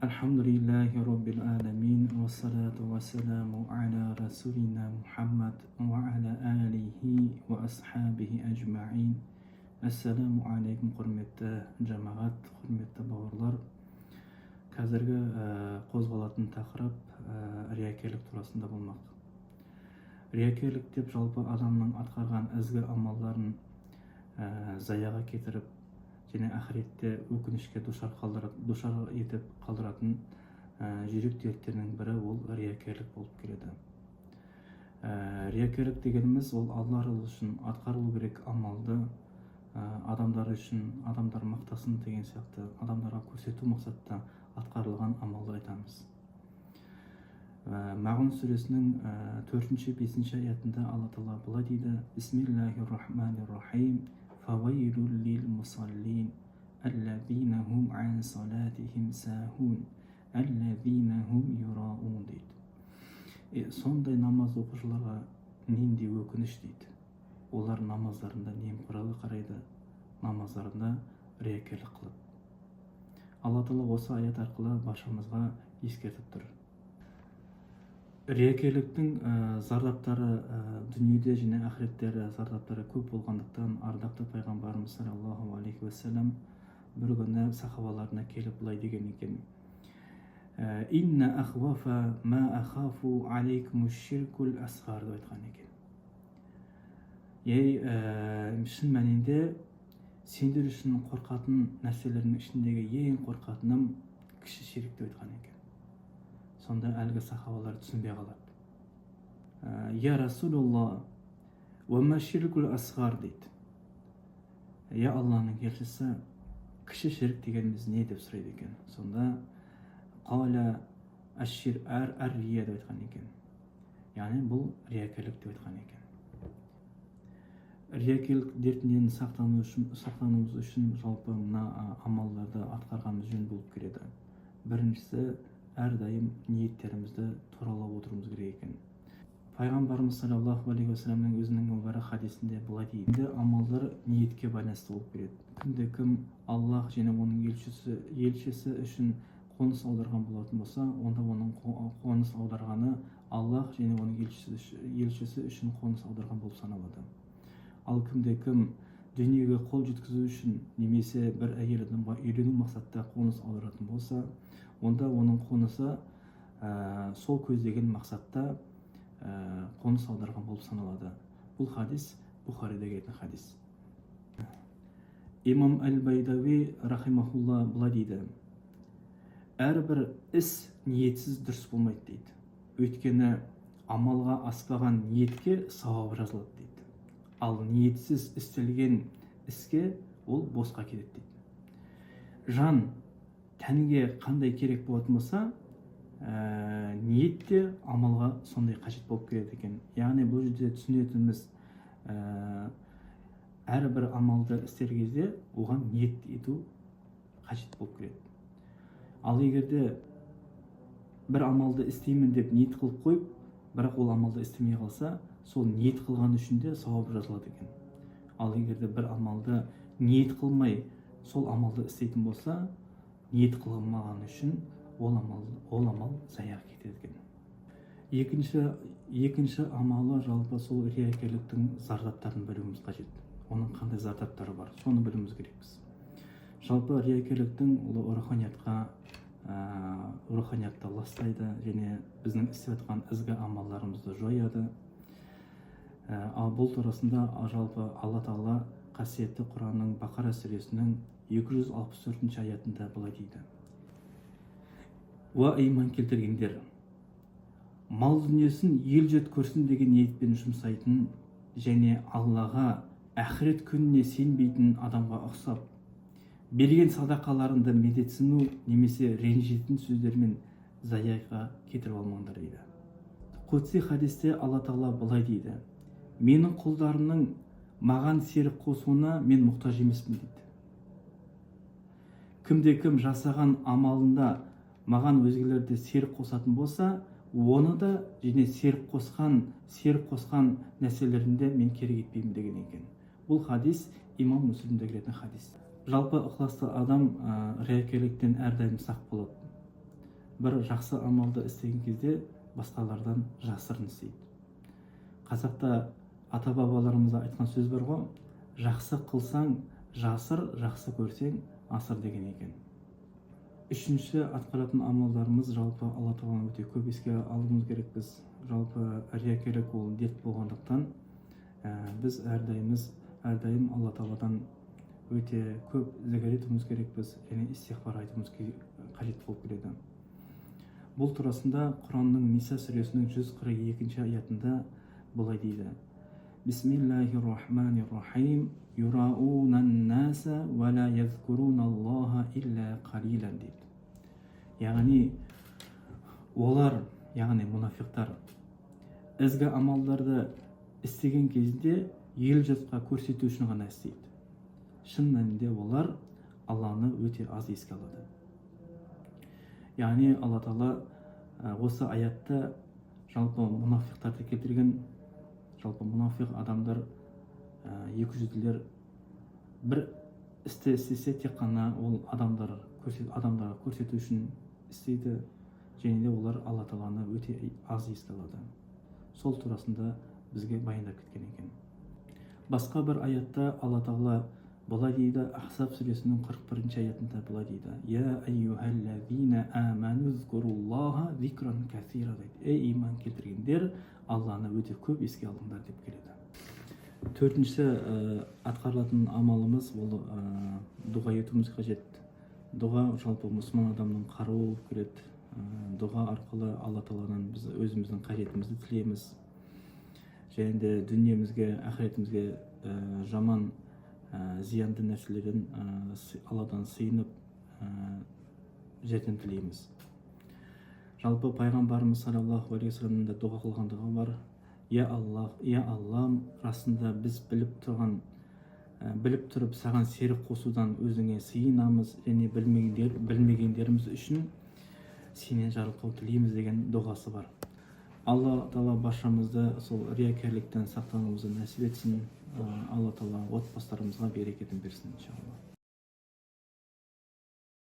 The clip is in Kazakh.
Alhamdulillahi Rabbil Alamin wa salatu wa salamu ala Rasulina Muhammad wa ala alihi wa ashabihi ajma'in. Assalamu alaikum құрметті жамағат, құрметті бауырлар. Қазіргі қозғалатын тақырып риякерлік турасында болмақ. Риякерлік деп жалпы адамның атқарған ізгі амалдарын заяға кетіріп, және ақыретте өкінішке душар етіп қалдыратын жүрек дерттерінің бірі ол риякерлік болып келеді. Риякерлік дегеніміз ол Алла разы үшін атқарылу керек амалды адамдар үшін, адамдар мақтасын деген сияқты адамдарға көрсету мақсатта атқарылған амалды айтамыз. Мәғун сүресінің 4-5 аятында Алла Тағала былай дейді: Бисмиллахир-рахманир-рахим. فَوَيْلٌ لِلْمُصَلِّينَ الَّذِينَ هُمْ عَنْ صَلَاتِهِمْ سَاهُونَ الَّذِينَ هُمْ يُرَاءُونَ дейді. Сондай намаз оқушыларға нендей өкініш дейді. Олар намаздарында немқұрайлы қарайды, намаздарында риякерлік қылып. Алла Тағала осы аят арқылы баршамызға ескертіп тұр. Риякерліктің зардаптары дүниеде және ақыреттері зардаптары көп болғандықтан ардақты пайғамбарымыз саллаллаху алейхи уассалам бір күні сахабаларына келіп былай деген екен: инна ахвафа ма ахафу алейкумуш ширкул асғар деп айтқан екен. Шын мәнінде сендер үшін қорқатын нәрселердің ішіндегі ең қорқатыным кіші ширк деп айтқан екен. Сонда әлгі сахабалар түсінбей қалады. Я Расулулла, ва ма ширкул асғар дейді. Я Алланың елшісі, кіші ширк дегеніміз не деп сұрайды екен. Сонда қауля аш-шир ар-рия деп айтқан екен. Яғни бұл риякерлік деп айтқан екен. Риякерлік дертінен сақтануымыз үшін жалпы мына амалдарды атқарғанымыз жөн болып келеді. Біріншісі, әрдайым ниеттерімізді туралап отыруымыз керек екен. Пайғамбарымыз саллаллаху алейхи уассаламның өзінің мүбәрак хадисінде былай дейді: амалдар ниетке байланысты болып келеді. Кімде-кім Аллах және оның елшісі үшін қоныс аударған болатын болса, онда оның қоныс аударғаны Аллах және оның елшісі үшін қоныс аударған болып саналады. Ал кімде-кім дүниеге қол жеткізу үшін немесе бір әйел адамға үйлену мақсатта қоныс аударатын болса, онда оның қонысы сол көздеген мақсатта қоныс аударған болып саналады. Бұл хадис Бухарида келген хадис. Имам Әл-Байдави рахимахулла былай дейді: әрбір іс ниетсіз дұрыс болмайды дейді. Өйткені амалға аспаған ниетке сауап жазылады дейді. Ал ниетсіз істелген іске ол босқа кетеді дейді. Жан тәнге қандай керек болатын болса, ниет те амалға сондай қажет болып келеді екен. Яғни бұл жерде түсінетініміз, әрбір амалды істер кезде оған ниет ету қажет болып келеді. Ал егерде бір амалды істеймін деп ниет қылып қойып, бірақ ол амалды істемей қалса, сол ниет қылған үшін де сауап жазылады екен. Ал егерде бір амалды ниет қылмай сол амалды істейтін болса, ниет қылмаған үшін ол амал зая кетеді екен. Екінші амалы жалпы сол риякерліктің зардаптарын білуіміз қажет. Оның қандай зардаптары бар, соны білуіміз керекпіз. Жалпы риякерліктің ол руханиятты ластайды және біздің істеп жатқан ізгі амалдарымызды жояды. Ал бұл турасында жалпы Алла Тағала қасиетті Құранның Бақара сүресінің 264 аятында былай дейді: уа иман келтіргендер, мал дүниесін ел-жұрт көрсін деген ниетпен жұмсайтын және Аллаға ақырет күніне сенбейтін адамға ұқсап, берген садақаларында медетсіну немесе ренжитін сөздермен заяға кетіріп алмаңдар дейді. Құдси хадисте Алла Тағала былай дейді: менің құлдарымның маған серік қосуына мен мұқтаж емеспін дейді. Кімде-кім жасаған амалында маған өзгелерді серік қосатын болса, оны да және серік қосқан нәрселерінде мен керек етпеймін деген екен. Бұл хадис имам Муслимде келетін хадис. Жалпы ықыласты адам риякерліктен әрдайым сақ болады. бір жақсы амалды істеген кезде басқалардан жасырын істейді. Қазақта ата бабаларымызда айтқан сөз бар ғой, жақсы қылсаң жасыр, жақсы көрсең асыр деген екен. Үшінші атқаратын амалдарымыз жалпы Алла тағаланы өте көп еске алуымыз керекпіз. Жалпы риякерлік ол дерт болғандықтан біз әрдайым Алла тағаладан өте көп зікір етуіміз керекпіз, және истиғфар айтуымыз қажет болып келеді. Бұл турасында Құранның Ниса сүресінің 142 аятында былай дейді: Бисмиллахир-рахманир-рахим, юраунан-наса ва ла язкуруналлаха илля қалилан дейді. Яғни олар, яғни мұнафиқтар, ізгі амалдарды істеген кезде ел жұртқа көрсету үшін ғана істейді. Шын мәнінде олар Алланы өте аз еске алады. Яғни Алла Тағала осы аятта жалпы мұнафиқтарды келтірген. Жалпы мұнафиқ адамдар, екіжүзділер, бір істі істесе тек қана ол адамдарға көрсету үшін істейді, және де олар Алла Тағаланы өте аз еске алады. Сол турасында бізге баяндап кеткен екен. Басқа бір аятта Алла Тағала былай дейді, Ахзаб сүресінің 41 аятында былай дейді: Я айюхаллазина аману зкуруллаха зикран касира дейді. Ей иман келтіргендер, Алланы өте көп еске алыңдар деп келеді. Төртінші атқарылатын амалымыз ол дұға етуіміз қажет. Дұға жалпы мұсылман адамның қаруы болып келеді. Дұға арқылы Алла Тағаладан біз өзіміздің қажетімізді тілейміз. Және де дүниемізге, ақыретімізге жаман зиянды нәрселерден Алладан сыйынып жәрдем тілейміз. Жалпы пайғамбарымыз саллаллаху алейхи вассаламның да дұға қылғандығы бар: Я Аллам, расында біз біліп тұрып саған серік қосудан өзіңе сыйынамыз, және білмегендеріміз үшін сенен жарылқау тілейміз деген дұғасы бар. Алла Тағала баршамызды сол риякерліктен сақтануымызды нәсіп етсін. Алла Тағала отбасыларымызға берекетін берсін иншалла.